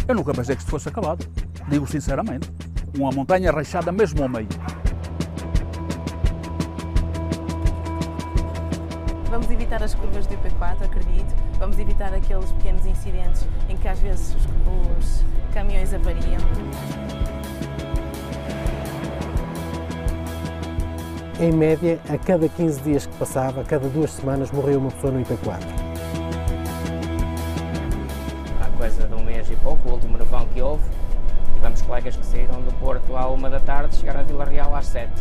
Eu nunca pensei que isto fosse acabado, digo sinceramente. Uma montanha rachada mesmo ao meio. Vamos evitar as curvas do IP4, acredito. Vamos evitar aqueles pequenos incidentes em que às vezes os caminhões avariam. Em média, a cada 15 dias que passava, a cada 2 semanas, morria uma pessoa no IP4. Há coisa de um mês e pouco, o último nevão que houve, tivemos colegas que saíram do Porto à 1 da tarde e chegaram a Vila Real às 7.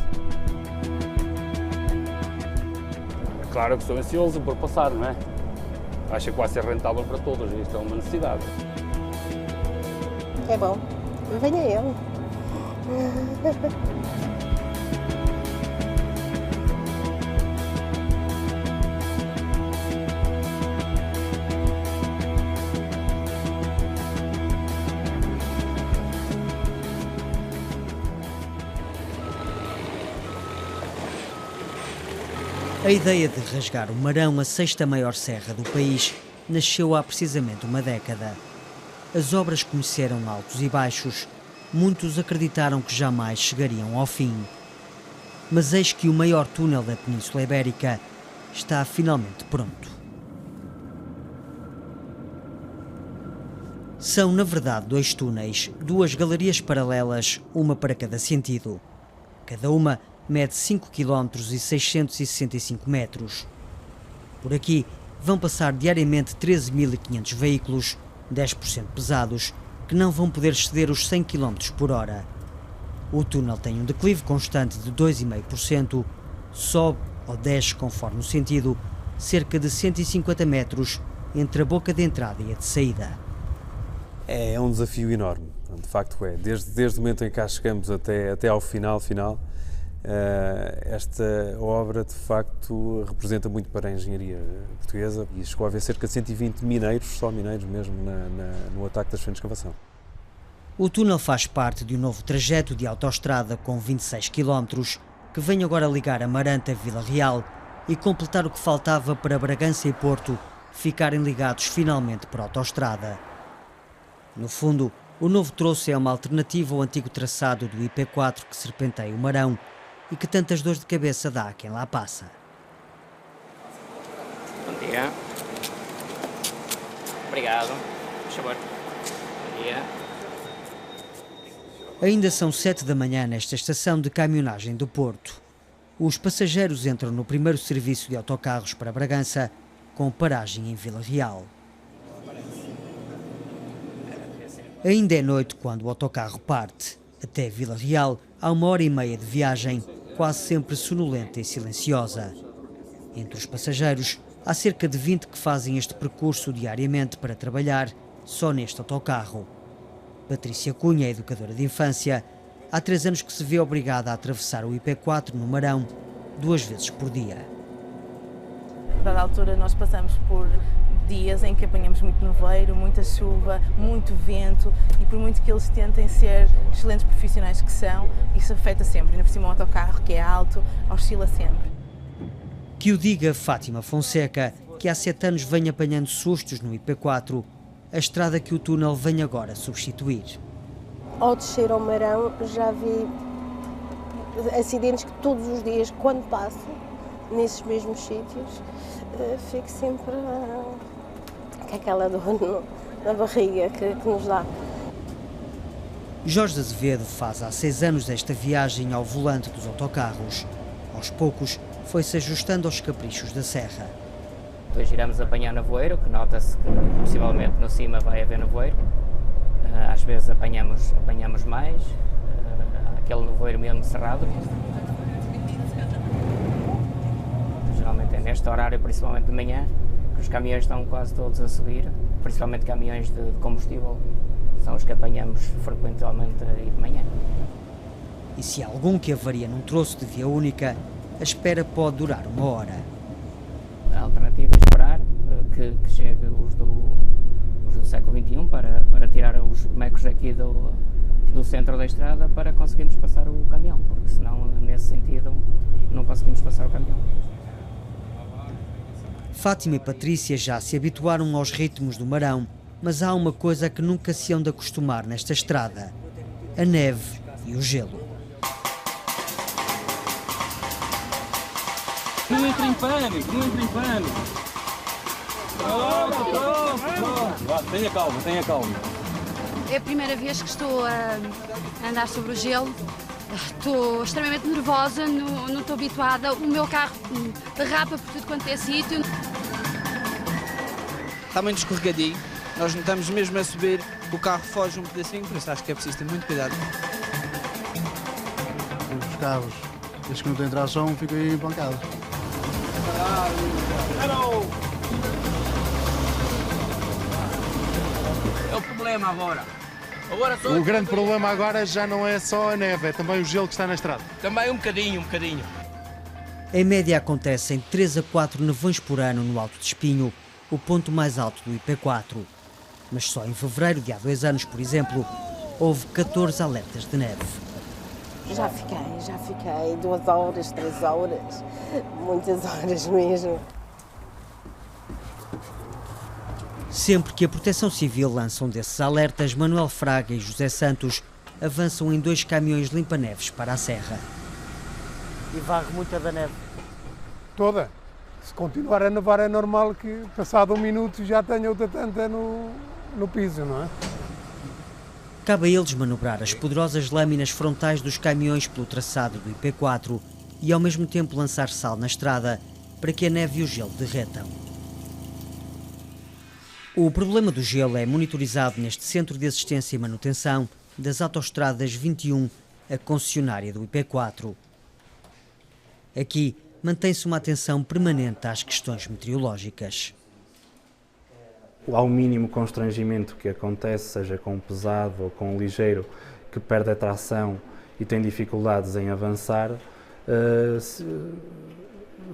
Claro que estou ansioso por passar, não é? Acho que vai ser rentável para todos, isto é uma necessidade. É bom, venha ele. A ideia de rasgar o Marão, a sexta maior serra do país, nasceu há precisamente uma década. As obras conheceram altos e baixos. Muitos acreditaram que jamais chegariam ao fim. Mas eis que o maior túnel da Península Ibérica está finalmente pronto. São, na verdade, 2 túneis, 2 galerias paralelas, uma para cada sentido. Cada uma mede 5 km e 665 metros. Por aqui vão passar diariamente 13.500 veículos, 10% pesados, que não vão poder exceder os 100 km por hora. O túnel tem um declive constante de 2,5%, sobe ou desce conforme o sentido, cerca de 150 metros entre a boca de entrada e a de saída. É um desafio enorme, de facto é. Desde o momento em que cá chegamos até ao final, esta obra de facto representa muito para a engenharia portuguesa e chegou a haver cerca de 120 mineiros, só mineiros mesmo, no ataque das frentes de escavação. O túnel faz parte de um novo trajeto de autoestrada com 26 km, que vem agora ligar Amarante a Vila Real e completar o que faltava para Bragança e Porto ficarem ligados finalmente por autoestrada. No fundo, o novo troço é uma alternativa ao antigo traçado do IP4 que serpenteia o Marão e que tantas dores de cabeça dá a quem lá passa. Bom dia. Obrigado. Por favor. Bom dia. Ainda são 7 da manhã nesta estação de caminhonagem do Porto. Os passageiros entram no primeiro serviço de autocarros para Bragança, com paragem em Vila Real. Ainda é noite quando o autocarro parte. Até Vila Real há 1h30 de viagem, quase sempre sonolenta e silenciosa. Entre os passageiros, há cerca de 20 que fazem este percurso diariamente para trabalhar, só neste autocarro. Patrícia Cunha é educadora de infância. Há 3 anos que se vê obrigada a atravessar o IP4 no Marão, 2 vezes por dia. A dada altura nós passamos por dias em que apanhamos muito nevoeiro, muita chuva, muito vento e por muito que eles tentem ser excelentes profissionais que são, isso afeta sempre. Ainda por cima um autocarro que é alto, oscila sempre. Que o diga Fátima Fonseca, que há 7 anos vem apanhando sustos no IP4, a estrada que o túnel vem agora substituir. Ao descer ao Marão já vi acidentes que todos os dias, quando passo nesses mesmos sítios, fico sempre com aquela dor na barriga que nos dá. Jorge Azevedo faz há 6 anos esta viagem ao volante dos autocarros. Aos poucos foi-se ajustando aos caprichos da serra. Depois iremos apanhar nevoeiro, que nota-se que possivelmente no cima vai haver nevoeiro. Às vezes apanhamos mais, aquele nevoeiro mesmo cerrado. Geralmente é neste horário, principalmente de manhã, que os caminhões estão quase todos a subir, principalmente caminhões de combustível, são os que apanhamos frequentemente aí de manhã. E se há algum que avaria num troço de via única, a espera pode durar 1 hora. A alternativa é esperar que chegue os do século XXI para tirar os mecos aqui do centro da estrada para conseguirmos passar o caminhão, porque senão, nesse sentido, não conseguimos passar o caminhão. Fátima e Patrícia já se habituaram aos ritmos do Marão mas há uma coisa que nunca se hão de acostumar nesta estrada: a neve e o gelo. Não entra em pânico, não entra em pânico. Pronto. Tenha calma, tenha calma. É a primeira vez que estou a andar sobre o gelo. Estou extremamente nervosa, não estou habituada. O meu carro derrapa por tudo quanto é sítio. Está muito escorregadio. Nós não estamos mesmo a subir, o carro foge um pedacinho, por isso acho que é preciso ter muito cuidado. Os carros, desde que não têm tração, ficam aí empancados. É o problema agora. O grande problema agora já não é só a neve, é também o gelo que está na estrada. Também um bocadinho. Em média acontecem 3 a 4 nevões por ano no Alto de Espinho, o ponto mais alto do IP4. Mas só em fevereiro de há 2 anos, por exemplo, houve 14 alertas de neve. Já fiquei 2 horas, 3 horas, muitas horas mesmo. Sempre que a Proteção Civil lança um desses alertas, Manuel Fraga e José Santos avançam em 2 caminhões limpa-neves para a serra. E varre muita da neve? Toda. Se continuar a nevar é normal que, passado 1 minuto, já tenha outra tanta no piso, não é? Cabe a eles manobrar as poderosas lâminas frontais dos caminhões pelo traçado do IP4 e ao mesmo tempo lançar sal na estrada para que a neve e o gelo derretam. O problema do gelo é monitorizado neste Centro de Assistência e Manutenção das Autoestradas 21, a concessionária do IP4. Aqui mantém-se uma atenção permanente às questões meteorológicas. Ao mínimo constrangimento que acontece, seja com um pesado ou com um ligeiro que perde a tração e tem dificuldades em avançar,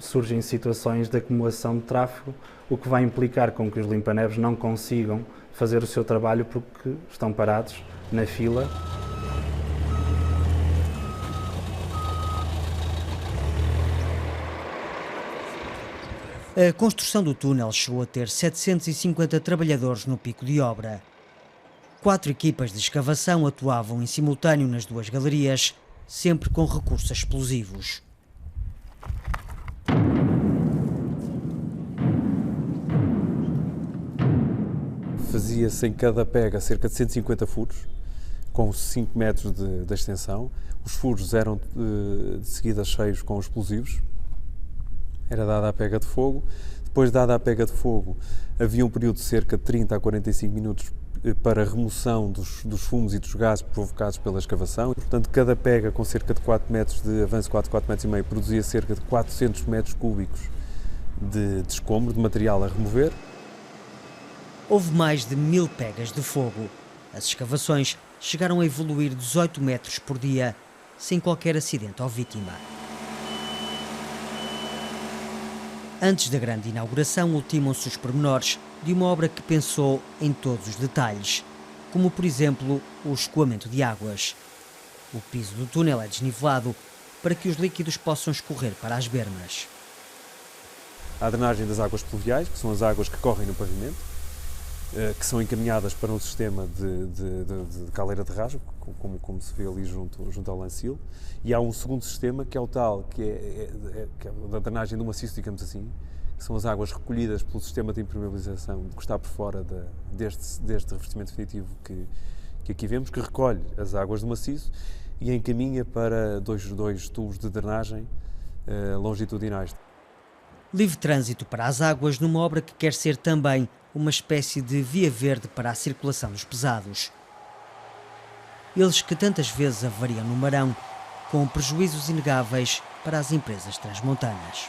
surgem situações de acumulação de tráfego, o que vai implicar com que os limpa-neves não consigam fazer o seu trabalho porque estão parados na fila. A construção do túnel chegou a ter 750 trabalhadores no pico de obra. 4 equipas de escavação atuavam em simultâneo nas 2 galerias, sempre com recursos explosivos. Fazia-se em cada pega cerca de 150 furos, com 5 metros de extensão. Os furos eram de seguida cheios com explosivos. Era dada a pega de fogo. Depois dada a pega de fogo, havia um período de cerca de 30 a 45 minutos para a remoção dos fumos e dos gases provocados pela escavação. Portanto, cada pega com cerca de 4 metros de avanço, 4 metros e meio, produzia cerca de 400 metros cúbicos de escombro, de material a remover. Houve mais de 1000 pegas de fogo. As escavações chegaram a evoluir 18 metros por dia, sem qualquer acidente ou vítima. Antes da grande inauguração, ultimam-se os pormenores de uma obra que pensou em todos os detalhes, como, por exemplo, o escoamento de águas. O piso do túnel é desnivelado para que os líquidos possam escorrer para as bermas. Há a drenagem das águas pluviais, que são as águas que correm no pavimento, que são encaminhadas para um sistema de caleira de rasgo, como se vê ali junto ao lancil, e há um segundo sistema que é o tal, que é da drenagem do maciço, digamos assim, que são as águas recolhidas pelo sistema de impermeabilização que está por fora deste revestimento definitivo que aqui vemos, que recolhe as águas do maciço e encaminha para dois tubos de drenagem longitudinais. Livre trânsito para as águas numa obra que quer ser também uma espécie de via verde para a circulação dos pesados. Eles que tantas vezes avariam no Marão, com prejuízos inegáveis para as empresas transmontanas.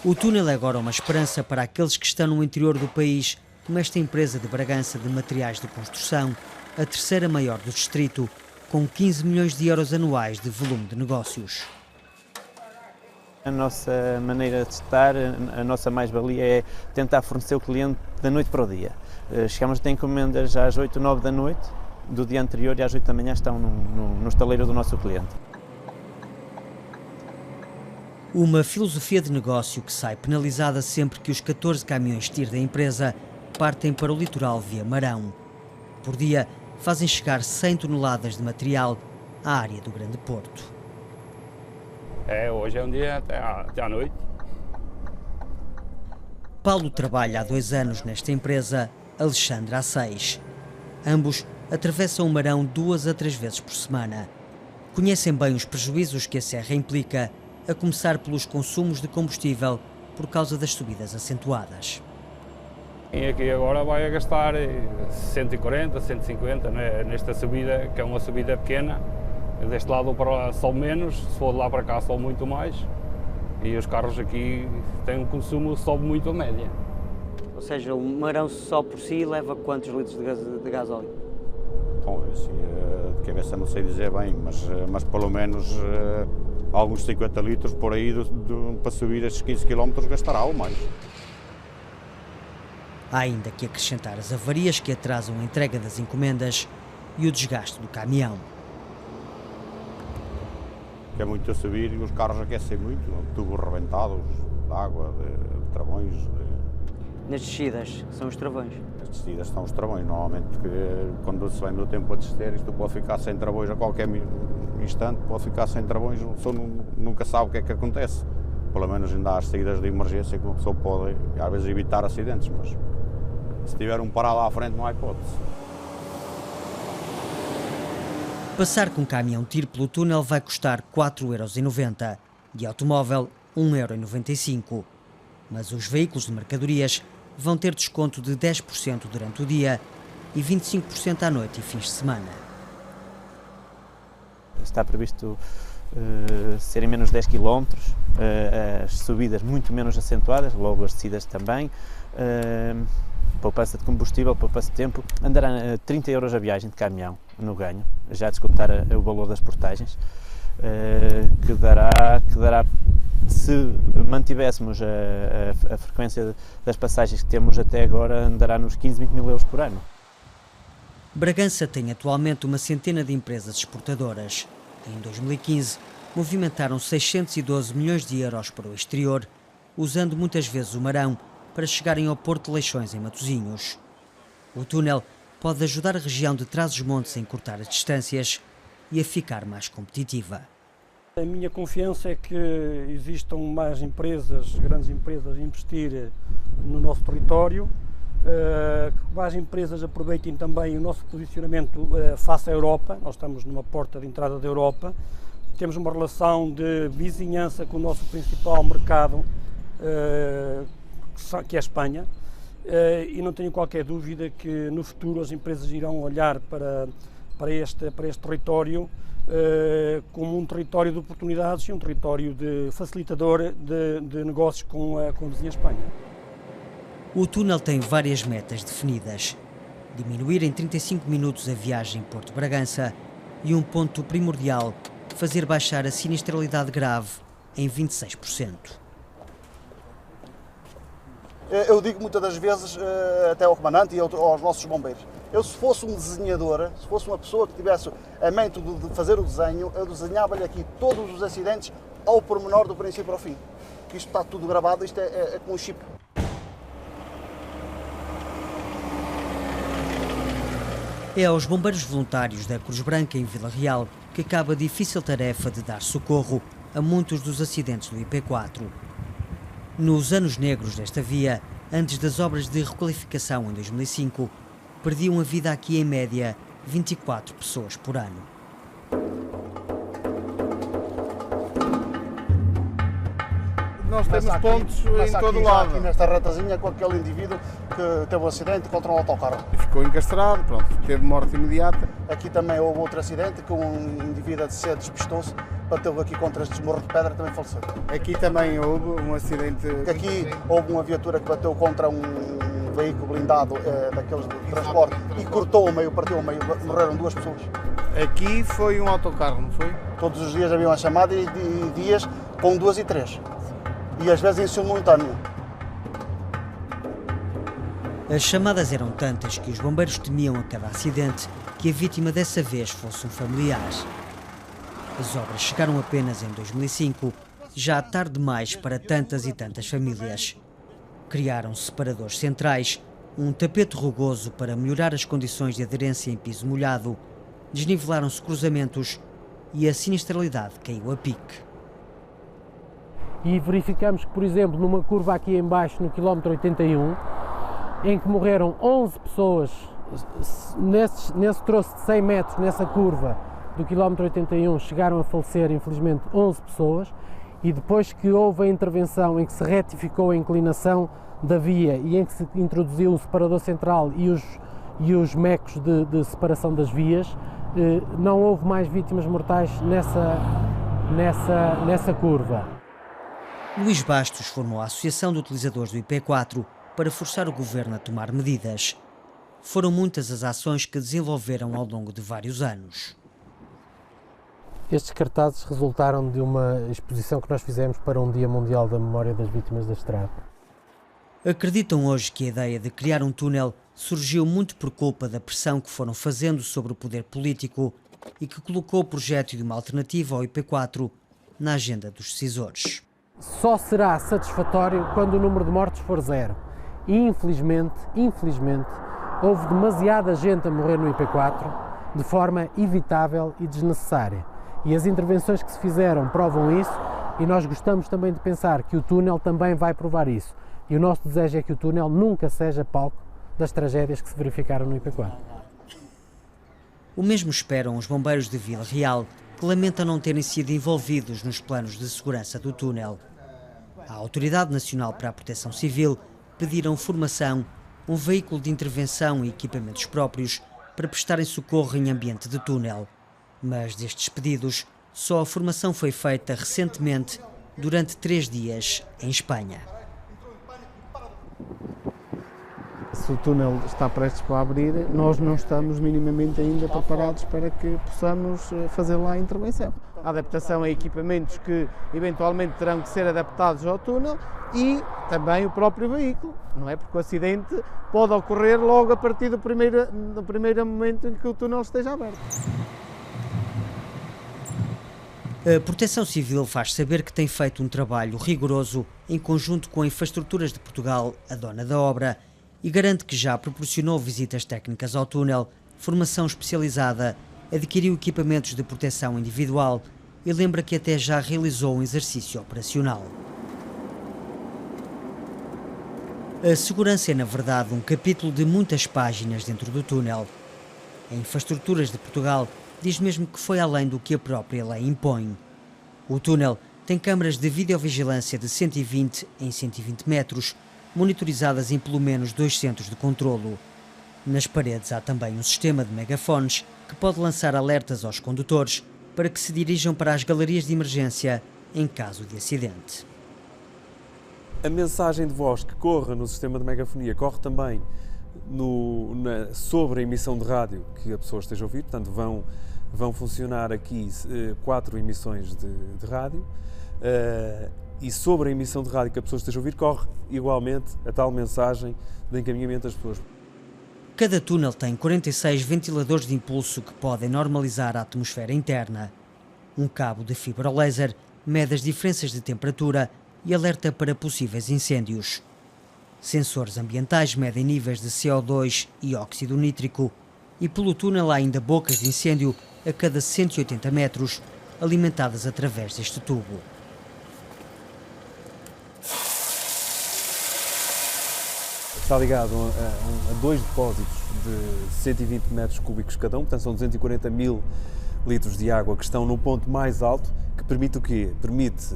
O túnel é agora uma esperança para aqueles que estão no interior do país, como esta empresa de Bragança de materiais de construção, a terceira maior do distrito, com 15 milhões de euros anuais de volume de negócios. A nossa maneira de estar, a nossa mais-valia é tentar fornecer o cliente da noite para o dia. Chegamos a ter encomendas às 8, 9 da noite, do dia anterior, e às 8 da manhã estão no estaleiro do nosso cliente. Uma filosofia de negócio que sai penalizada sempre que os 14 caminhões TIR da empresa partem para o litoral via Marão. Por dia, fazem chegar 100 toneladas de material à área do Grande Porto. Hoje é um dia até à noite. Paulo trabalha há 2 anos nesta empresa, Alexandre há 6. Ambos atravessam o Marão 2 a 3 vezes por semana. Conhecem bem os prejuízos que a serra implica, a começar pelos consumos de combustível por causa das subidas acentuadas. E aqui agora vai gastar 140, 150, né, nesta subida, que é uma subida pequena. Deste lado para lá só menos, se for de lá para cá só muito mais. E os carros aqui têm um consumo, sobe muito a média. Ou seja, o Marão só por si leva quantos litros de gasóleo? Bom, assim, de cabeça não sei dizer bem, mas pelo menos alguns 50 litros por aí para subir estes 15 km gastará ou mais. Há ainda que acrescentar as avarias que atrasam a entrega das encomendas e o desgaste do caminhão. É muito a subir e os carros aquecem muito, tubos rebentados de água, de travões. Nas descidas são os travões? Nas descidas são os travões, normalmente quando se vem do tempo a descer, isto pode ficar sem travões a qualquer instante, pode ficar sem travões, a pessoa nunca sabe o que é que acontece. Pelo menos ainda há as saídas de emergência que uma pessoa pode, às vezes, evitar acidentes, mas se tiver um parado à frente não há hipótese. Passar com um caminhão TIR pelo túnel vai custar 4,90 €, de automóvel 1,95 €. Mas os veículos de mercadorias vão ter desconto de 10% durante o dia e 25% à noite e fins de semana. Está previsto serem menos 10 km, as subidas muito menos acentuadas, logo as descidas também, poupança de combustível, poupança de tempo, andará 30 € a viagem de caminhão no ganho, já a descontar o valor das portagens, que dará, se mantivéssemos a frequência das passagens que temos até agora, andará nos 15, 20 mil € por ano. Bragança tem atualmente uma centena de empresas exportadoras. Em 2015, movimentaram 612 milhões de euros para o exterior, usando muitas vezes o Marão para chegarem ao Porto de Leixões, em Matosinhos. O túnel pode ajudar a região de Trás-os-Montes a encurtar as distâncias e a ficar mais competitiva. A minha confiança é que existam mais empresas, grandes empresas, a investir no nosso território, que mais empresas aproveitem também o nosso posicionamento face à Europa. Nós estamos numa porta de entrada da Europa, temos uma relação de vizinhança com o nosso principal mercado, que é a Espanha, e não tenho qualquer dúvida que no futuro as empresas irão olhar para este território como um território de oportunidades e um território facilitador de negócios com a vizinha Espanha. O túnel tem várias metas definidas: diminuir em 35 minutos a viagem Porto-Bragança e um ponto primordial, fazer baixar a sinistralidade grave em 26%. Eu digo muitas das vezes, até ao comandante e aos nossos bombeiros, eu se fosse um desenhador, se fosse uma pessoa que tivesse a mente de fazer o desenho, eu desenhava-lhe aqui todos os acidentes ao pormenor do princípio ao fim. Isto está tudo gravado, isto é com um chip. É aos bombeiros voluntários da Cruz Branca em Vila Real que cabe a difícil tarefa de dar socorro a muitos dos acidentes do IP4. Nos anos negros desta via, antes das obras de requalificação em 2005, perdiam a vida aqui em média 24 pessoas por ano. Nós temos pontos em todo o lado. Aqui nesta retazinha com aquele indivíduo que teve um acidente contra um autocarro. Ficou encastrado, pronto, teve morte imediata. Aqui também houve outro acidente que um indivíduo de cedo despistou-se, bateu aqui contra estes morros de pedra e também faleceu. Aqui também houve um acidente. Aqui houve uma viatura que bateu contra um veículo blindado daqueles de transporte e cortou o meio, partiu o meio, morreram 2 pessoas. Aqui foi um autocarro, não foi? Todos os dias havia uma chamada e dias com 2 e 3. E às vezes em simultâneo. As chamadas eram tantas que os bombeiros temiam a cada acidente que a vítima dessa vez fosse um familiar. As obras chegaram apenas em 2005 já tarde demais para tantas e tantas famílias. Criaram separadores centrais, um tapete rugoso para melhorar as condições de aderência em piso molhado, desnivelaram-se cruzamentos e a sinistralidade caiu a pique. E verificamos que, por exemplo, numa curva aqui em baixo, no quilómetro 81, em que morreram 11 pessoas, nesse troço de 100 metros, nessa curva do quilómetro 81, chegaram a falecer, infelizmente, 11 pessoas, e depois que houve a intervenção em que se retificou a inclinação da via e em que se introduziu o separador central e os mecos de separação das vias, não houve mais vítimas mortais nessa curva. Luís Bastos formou a Associação de Utilizadores do IP4 para forçar o governo a tomar medidas. Foram muitas as ações que desenvolveram ao longo de vários anos. Estes cartazes resultaram de uma exposição que nós fizemos para um Dia Mundial da Memória das Vítimas da Estrada. Acreditam hoje que a ideia de criar um túnel surgiu muito por culpa da pressão que foram fazendo sobre o poder político e que colocou o projeto de uma alternativa ao IP4 na agenda dos decisores. Só será satisfatório quando o número de mortes for zero. E infelizmente, houve demasiada gente a morrer no IP4 de forma evitável e desnecessária. E as intervenções que se fizeram provam isso, e nós gostamos também de pensar que o túnel também vai provar isso. E o nosso desejo é que o túnel nunca seja palco das tragédias que se verificaram no IP4. O mesmo esperam os bombeiros de Vila Real, que lamentam não terem sido envolvidos nos planos de segurança do túnel. A Autoridade Nacional para a Proteção Civil pediram formação, um veículo de intervenção e equipamentos próprios para prestarem socorro em ambiente de túnel. Mas destes pedidos, só a formação foi feita recentemente, durante 3 dias, em Espanha. Se o túnel está prestes para abrir, nós não estamos minimamente ainda preparados para que possamos fazer lá a intervenção. A adaptação a equipamentos que eventualmente terão que ser adaptados ao túnel e também o próprio veículo, não é? Porque o acidente pode ocorrer logo a partir do primeiro momento em que o túnel esteja aberto. A Proteção Civil faz saber que tem feito um trabalho rigoroso em conjunto com a Infraestruturas de Portugal, a dona da obra, e garante que já proporcionou visitas técnicas ao túnel, formação especializada, adquiriu equipamentos de proteção individual e lembra que até já realizou um exercício operacional. A segurança é, na verdade, um capítulo de muitas páginas dentro do túnel. A Infraestruturas de Portugal diz mesmo que foi além do que a própria lei impõe. O túnel tem câmaras de videovigilância de 120 em 120 metros, monitorizadas em pelo menos 2 centros de controlo. Nas paredes há também um sistema de megafones que pode lançar alertas aos condutores para que se dirijam para as galerias de emergência em caso de acidente. A mensagem de voz que corre no sistema de megafonia corre também sobre a emissão de rádio que a pessoa esteja a ouvir, portanto vão funcionar aqui 4 emissões de rádio e sobre a emissão de rádio que a pessoa esteja a ouvir corre igualmente a tal mensagem de encaminhamento das pessoas. Cada túnel tem 46 ventiladores de impulso que podem normalizar a atmosfera interna. Um cabo de fibra laser mede as diferenças de temperatura e alerta para possíveis incêndios. Sensores ambientais medem níveis de CO2 e óxido nítrico e pelo túnel há ainda bocas de incêndio a cada 180 metros, alimentadas através deste tubo. Está ligado a 2 depósitos de 120 metros cúbicos cada um, portanto são 240 mil litros de água que estão no ponto mais alto, que permite o quê? Permite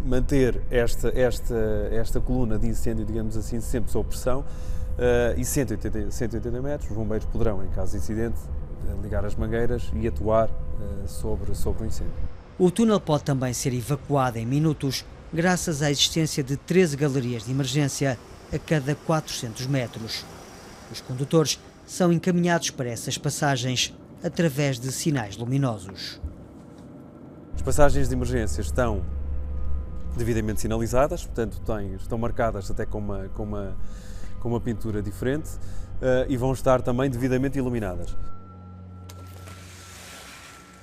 manter esta coluna de incêndio, digamos assim, sempre sob pressão, e 180 metros, os bombeiros poderão, em caso de incidente, ligar as mangueiras e atuar sobre o incêndio. O túnel pode também ser evacuado em minutos, graças à existência de 13 galerias de emergência a cada 400 metros. Os condutores são encaminhados para essas passagens através de sinais luminosos. As passagens de emergência estão devidamente sinalizadas, portanto estão marcadas até com uma pintura diferente e vão estar também devidamente iluminadas.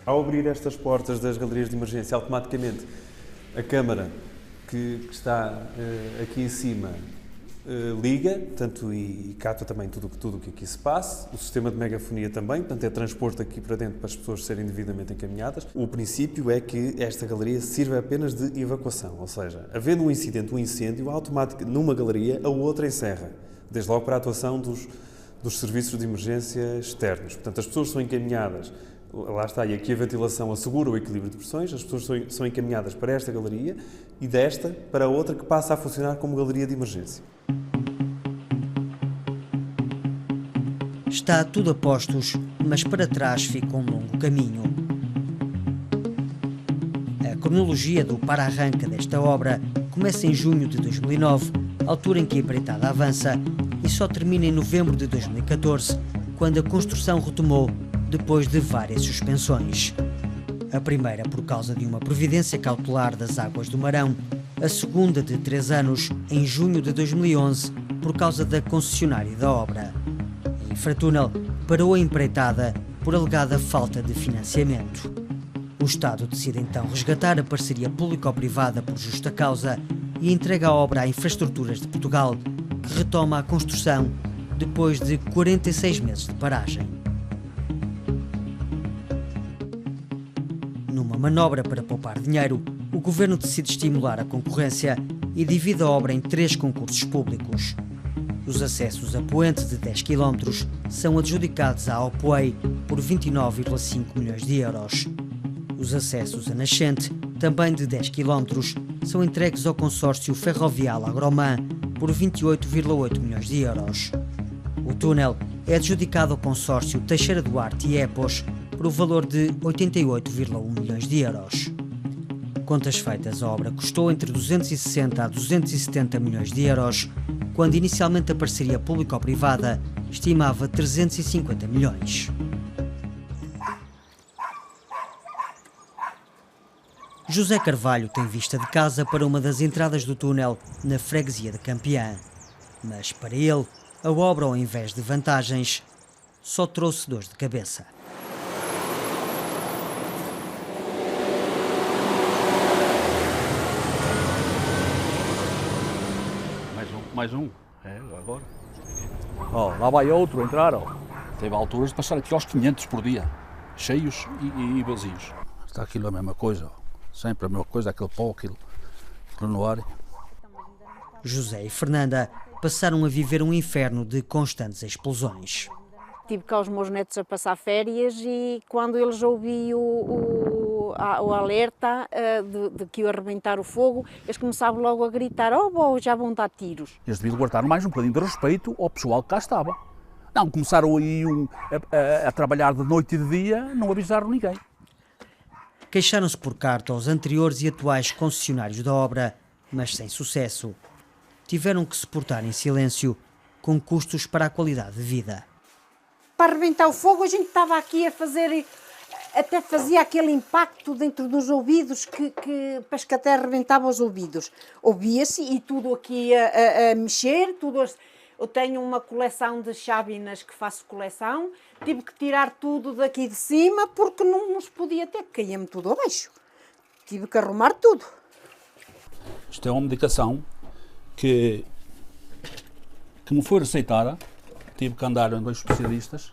Ao abrir estas portas das galerias de emergência, automaticamente a câmara que está aqui em cima liga, portanto, e capta também tudo o que aqui se passa. O sistema de megafonia também, portanto, é transporte aqui para dentro para as pessoas serem devidamente encaminhadas. O princípio é que esta galeria sirva apenas de evacuação, ou seja, havendo um incidente, um incêndio, automaticamente numa galeria, a outra encerra, desde logo para a atuação dos serviços de emergência externos. Portanto, as pessoas são encaminhadas, lá está, e aqui a ventilação assegura o equilíbrio de pressões, as pessoas são encaminhadas para esta galeria e desta para a outra que passa a funcionar como galeria de emergência. Está tudo a postos, mas para trás fica um longo caminho. A cronologia do para-arranca desta obra começa em junho de 2009, altura em que a empreitada avança, e só termina em novembro de 2014, quando a construção retomou depois de várias suspensões. A primeira por causa de uma providência cautelar das águas do Marão, a segunda de 3 anos, em junho de 2011, por causa da concessionária da obra. A Infratúnel parou a empreitada por alegada falta de financiamento. O Estado decide então resgatar a parceria público-privada por justa causa e entrega a obra à Infraestruturas de Portugal, que retoma a construção depois de 46 meses de paragem. Numa manobra para poupar dinheiro, o Governo decide estimular a concorrência e divide a obra em 3 concursos públicos. Os acessos a poente de 10 km são adjudicados à Opway por 29,5 milhões de euros. Os acessos a nascente, também de 10 km, são entregues ao consórcio Ferrovial Agroman por 28,8 milhões de euros. O túnel é adjudicado ao consórcio Teixeira Duarte e Epos por o valor de 88,1 milhões de euros. Contas feitas, a obra custou entre 260 a 270 milhões de euros, quando inicialmente a parceria público-privada estimava 350 milhões. José Carvalho tem vista de casa para uma das entradas do túnel na freguesia de Campeã. Mas para ele, a obra, ao invés de vantagens, só trouxe dores de cabeça. Mais um, agora. Lá vai outro entrar, Teve alturas de passar aqui aos 500 por dia, cheios e vazios. Está aquilo a mesma coisa, sempre a mesma coisa, aquele pó, aquilo no ar. José e Fernanda passaram a viver um inferno de constantes explosões. Tive cá os meus netos a passar férias e quando eles ouviam o alerta de que ia arrebentar o fogo, eles começavam logo a gritar: "Oh, já vão dar tiros." Eles deviam guardar mais um bocadinho de respeito ao pessoal que cá estava. Não, começaram aí a trabalhar de noite e de dia, não avisaram ninguém. Queixaram-se por carta aos anteriores e atuais concessionários da obra, mas sem sucesso. Tiveram que se portar em silêncio, com custos para a qualidade de vida. Para arrebentar o fogo, a gente estava aqui a fazer, até fazia aquele impacto dentro dos ouvidos que parece que até arrebentava os ouvidos. Ouvia-se e tudo aqui a mexer, tudo. Eu tenho uma coleção de chávenas que faço coleção, tive que tirar tudo daqui de cima porque não nos podia ter, caía-me tudo abaixo. Tive que arrumar tudo. Isto é uma medicação que me foi receitada, tive que andar em 2 especialistas,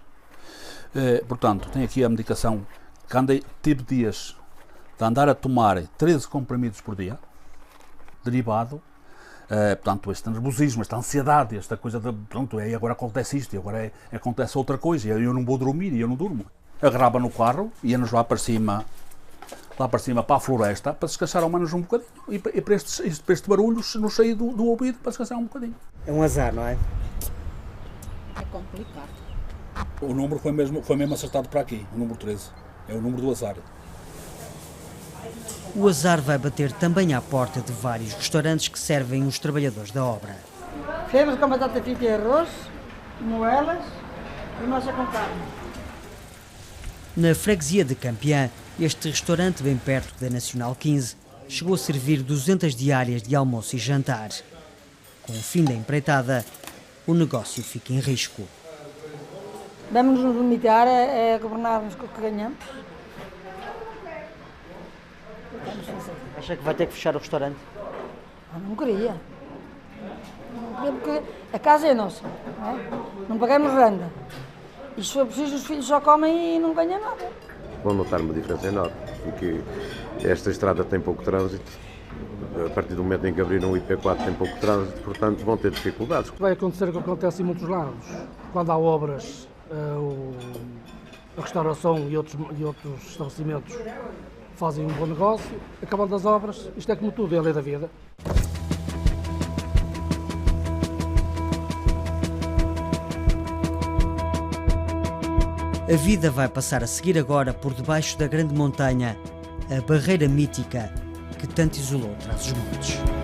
portanto, tenho aqui a medicação que tive dias de andar a tomar 13 comprimidos por dia, derivado, portanto, este nervosismo, esta ansiedade, esta coisa de, pronto, agora acontece isto, e agora acontece outra coisa, e eu não vou dormir, e eu não durmo. Agarrava no carro, ia-nos lá para cima, para a floresta, para descansar ao menos um bocadinho, e para este barulho no cheio do ouvido, para descansar um bocadinho. É um azar, não é? É complicado. O número foi mesmo acertado para aqui, o número 13. É o número do azar. O azar vai bater também à porta de vários restaurantes que servem os trabalhadores da obra. Fizemos com batata frita e arroz, moelas e massa com carne. Na freguesia de Campeã, este restaurante, bem perto da Nacional 15, chegou a servir 200 diárias de almoço e jantar. Com o fim da empreitada, o negócio fica em risco. Vamos nos limitar a governarmos com o que ganhamos. Acha que vai ter que fechar o restaurante? Não queria. Não queria porque a casa é nossa, não é? Não pagamos renda. E se for preciso, os filhos só comem e não ganham nada. Vão notar uma diferença enorme, porque esta estrada tem pouco trânsito. A partir do momento em que abriram o IP4 tem pouco trânsito, portanto vão ter dificuldades. Vai acontecer o que acontece em muitos lados. Quando há obras, a restauração e outros estabelecimentos fazem um bom negócio, acabando as obras, isto é como tudo, é a lei da vida. A vida vai passar a seguir agora por debaixo da grande montanha, a barreira mítica que tanto isolou Trás-os-Montes.